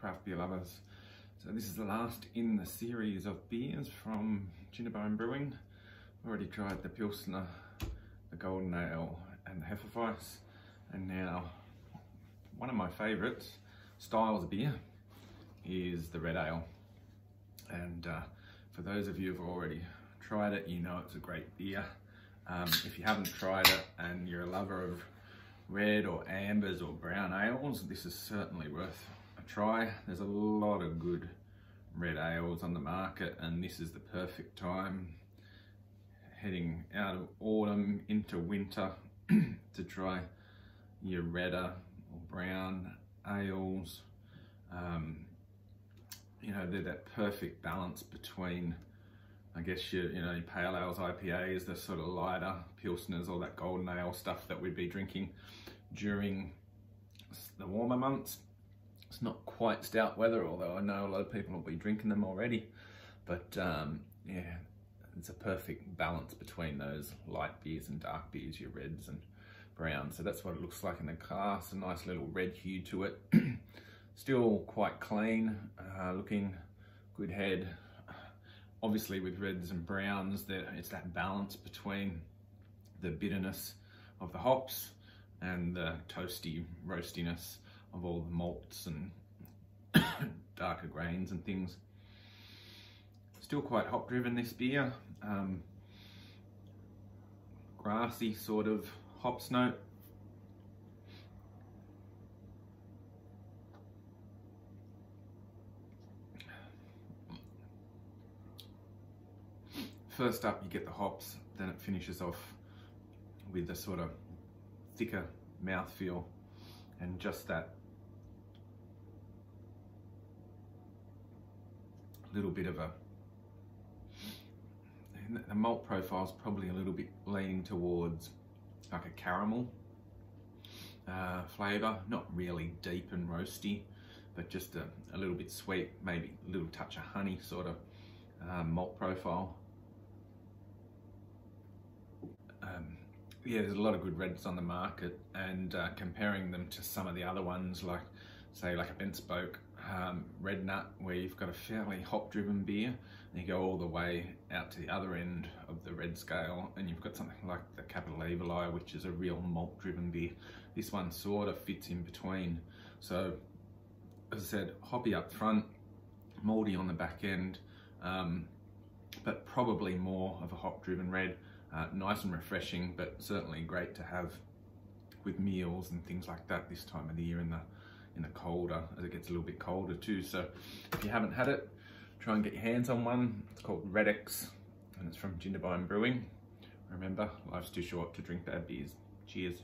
craft beer lovers. So this is the last in the series of beers from Jindabyne Brewing. Already tried the Pilsner, the Golden Ale and the Hefeweiss, and now one of my favourite styles of beer is the Red Ale. And for those of you who've already tried it, you know it's a great beer. If you haven't tried it and you're a lover of red or ambers or brown ales, this is certainly worth a try. There's a lot of good red ales on the market, and this is the perfect time, heading out of autumn into winter, to try your redder or brown ales. You know, they're that perfect balance between, I guess, your pale ales, IPAs, the sort of lighter Pilsners, all that golden ale stuff that we'd be drinking during the warmer months. It's not quite stout weather, although I know a lot of people will be drinking them already. But yeah, it's a perfect balance between those light beers and dark beers, your reds and browns. So that's what it looks like in the glass, a nice little red hue to it. Still quite clean looking, good head. Obviously with reds and browns, it's that balance between the bitterness of the hops and the toasty roastiness of all the malts and darker grains and things. Still quite hop driven, this beer. Grassy sort of hops note. First up you get the hops, then it finishes off with the sort of thicker mouthfeel and just that little bit of the malt profile is probably a little bit leaning towards like a caramel flavour, not really deep and roasty, but just a little bit sweet, maybe a little touch of honey sort of malt profile. Yeah, there's a lot of good reds on the market, and comparing them to some of the other ones, like say like a Ben Spoke Red Nut, where you've got a fairly hop driven beer, and you go all the way out to the other end of the red scale and you've got something like the Capital Evil Eye, which is a real malt driven beer. This one sort of fits in between. So as I said, hoppy up front, malty on the back end, but probably more of a hop driven red. Nice and refreshing, but certainly great to have with meals and things like that this time of the year in the colder, as it gets a little bit colder too. So if you haven't had it, try and get your hands on one. It's called Red X and it's from Jindabyne Brewing. Remember, life's too short to drink bad beers. Cheers.